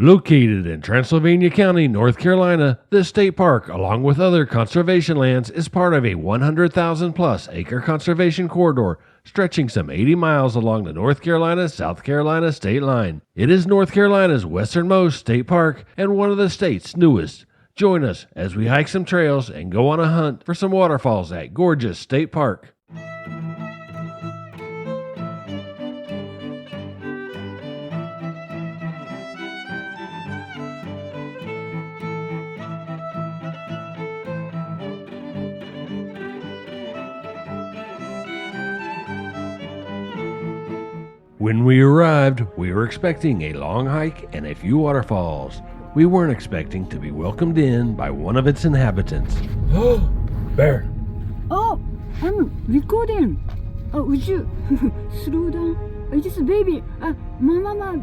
Located in Transylvania County, North Carolina, this state park, along with other conservation lands, is part of a 100,000 plus acre conservation corridor stretching some 80 miles along the North Carolina-South Carolina state line. It is North Carolina's westernmost state park and one of the state's newest. Join us as we hike some trails and go on a hunt for some waterfalls at Gorges State Park. When we arrived, we were expecting a long hike and a few waterfalls. We weren't expecting to be welcomed in by one of its inhabitants. Oh, Bear. Oh, I'm recording. Oh, would you slow down? It's just a baby. Mama.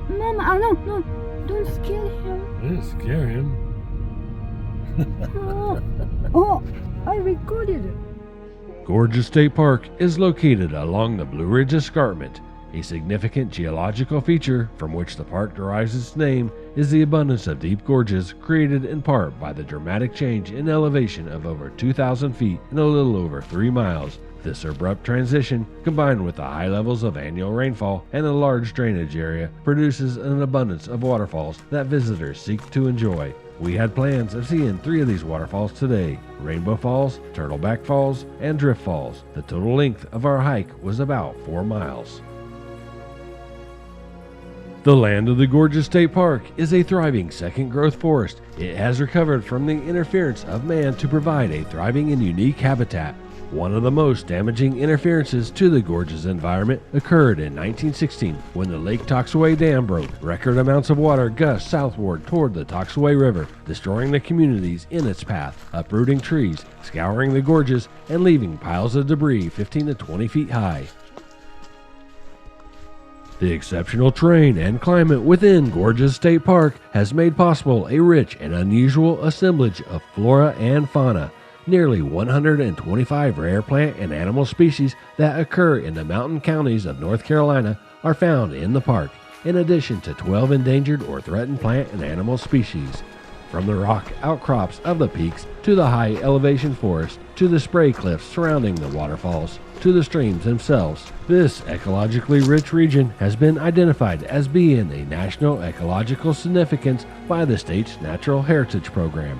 No, don't scare him. I didn't scare him. Oh, I recorded. Gorges State Park is located along the Blue Ridge Escarpment. A significant geological feature from which the park derives its name is the abundance of deep gorges created in part by the dramatic change in elevation of over 2,000 feet in a little over 3 miles. This abrupt transition, combined with the high levels of annual rainfall and a large drainage area, produces an abundance of waterfalls that visitors seek to enjoy. We had plans of seeing 3 of these waterfalls today: Rainbow Falls, Turtleback Falls, and Drift Falls. The total length of our hike was about 4 miles. The land of the Gorges State Park is a thriving second-growth forest. It has recovered from the interference of man to provide a thriving and unique habitat. One of the most damaging interferences to the Gorges environment occurred in 1916 when the Lake Toxaway Dam broke. Record amounts of water gushed southward toward the Toxaway River, destroying the communities in its path, uprooting trees, scouring the gorges, and leaving piles of debris 15 to 20 feet high. The exceptional terrain and climate within Gorges State Park has made possible a rich and unusual assemblage of flora and fauna. Nearly 125 rare plant and animal species that occur in the mountain counties of North Carolina are found in the park, in addition to 12 endangered or threatened plant and animal species. From the rock outcrops of the peaks to the high elevation forest to the spray cliffs surrounding the waterfalls to the streams themselves, this ecologically rich region has been identified as being a national ecological significance by the state's Natural Heritage Program.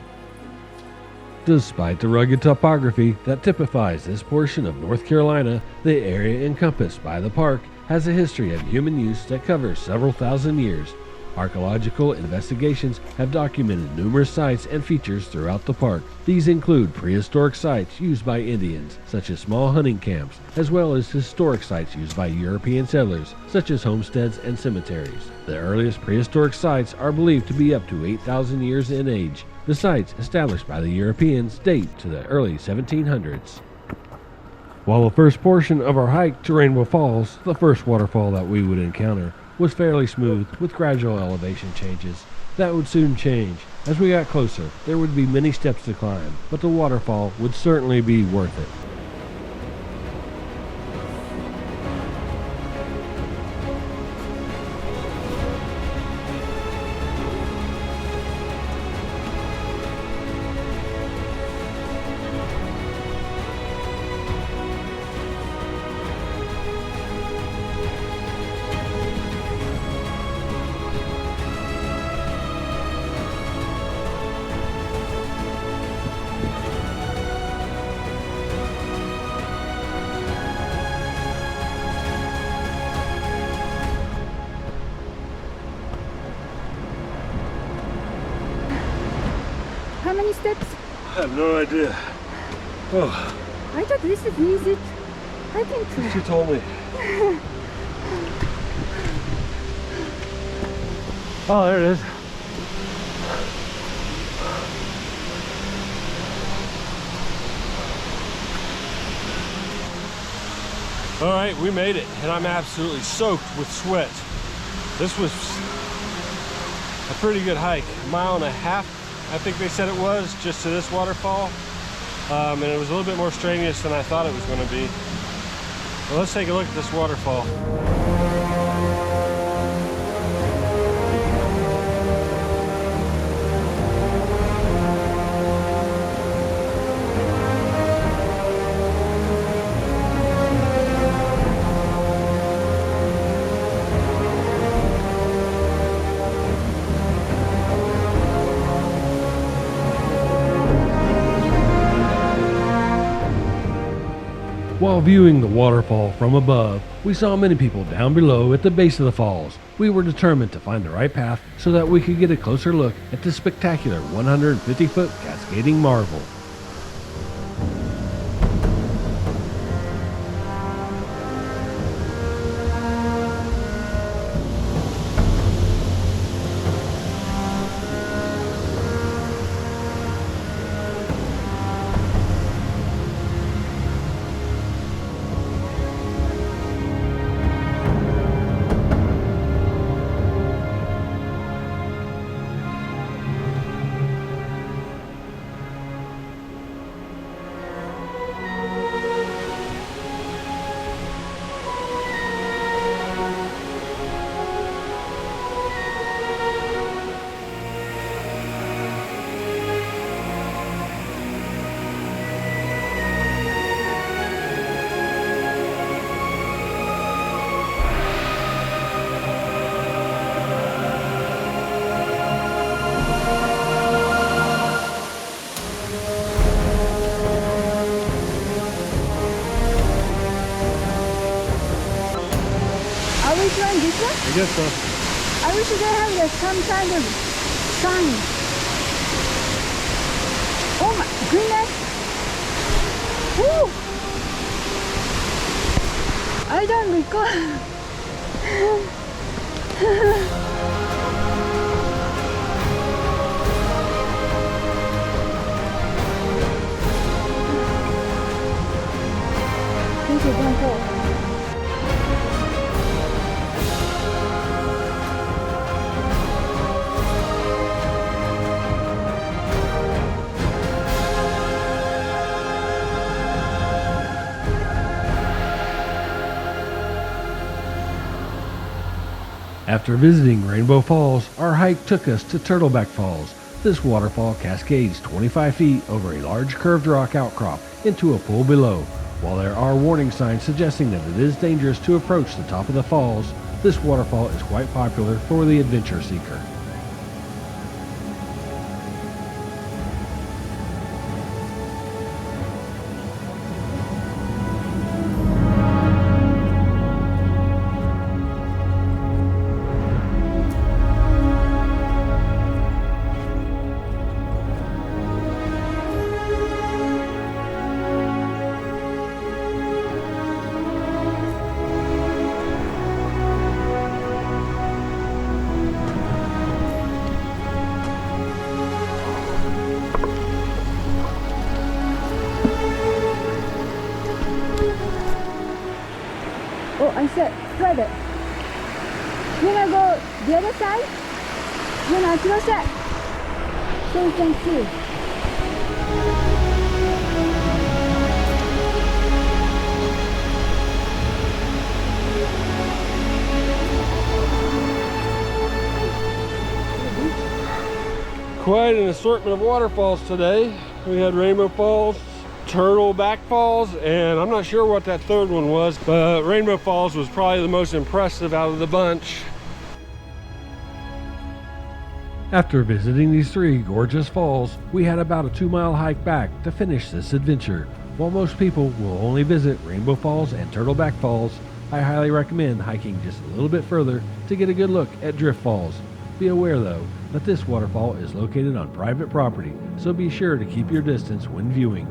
Despite the rugged topography that typifies this portion of North Carolina, the area encompassed by the park has a history of human use that covers several thousand years. Archaeological investigations have documented numerous sites and features throughout the park. These include prehistoric sites used by Indians, such as small hunting camps, as well as historic sites used by European settlers, such as homesteads and cemeteries. The earliest prehistoric sites are believed to be up to 8,000 years in age. The sites established by the Europeans date to the early 1700s. While the first portion of our hike to Rainbow Falls, the first waterfall that we would encounter, was fairly smooth with gradual elevation changes. That would soon change. As we got closer, there would be many steps to climb, but the waterfall would certainly be worth it. How many steps? I have no idea. Oh, I thought this is easy. I can try. she told me. Oh, there it is. All right, we made it, and I'm absolutely soaked with sweat. This was a pretty good hike, 1.5 miles, I think they said it was, just to this waterfall. And it was a little bit more strenuous than I thought it was going to be. Well, let's take a look at this waterfall. While viewing the waterfall from above, we saw many people down below at the base of the falls. We were determined to find the right path so that we could get a closer look at this spectacular 150-foot cascading marvel. I guess so. I wish they have some kind of sign. Oh my goodness! Woo! I don't recall. Please don't fall. After visiting Rainbow Falls, our hike took us to Turtleback Falls. This waterfall cascades 25 feet over a large curved rock outcrop into a pool below. While there are warning signs suggesting that it is dangerous to approach the top of the falls, this waterfall is quite popular for the adventure seeker. Oh, I said, spread it. You wanna go the other side? You wanna close it? So you can see. Quite an assortment of waterfalls today. We had Rainbow Falls, Turtleback Falls, and I'm not sure what that third one was, but Rainbow Falls was probably the most impressive out of the bunch. After visiting these three gorgeous falls, we had about a 2-mile hike back to finish this adventure. While most people will only visit Rainbow Falls and Turtleback Falls, I highly recommend hiking just a little bit further to get a good look at Drift Falls. Be aware though that this waterfall is located on private property, so be sure to keep your distance when viewing.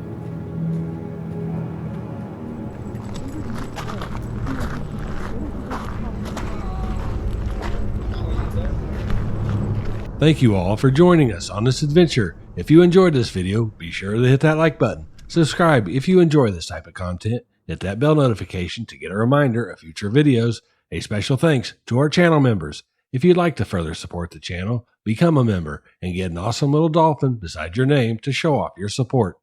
Thank you all for joining us on this adventure. If you enjoyed this video, be sure to hit that like button. Subscribe if you enjoy this type of content. Hit that bell notification to get a reminder of future videos. A special thanks to our channel members. If you'd like to further support the channel, become a member and get an awesome little dolphin beside your name to show off your support.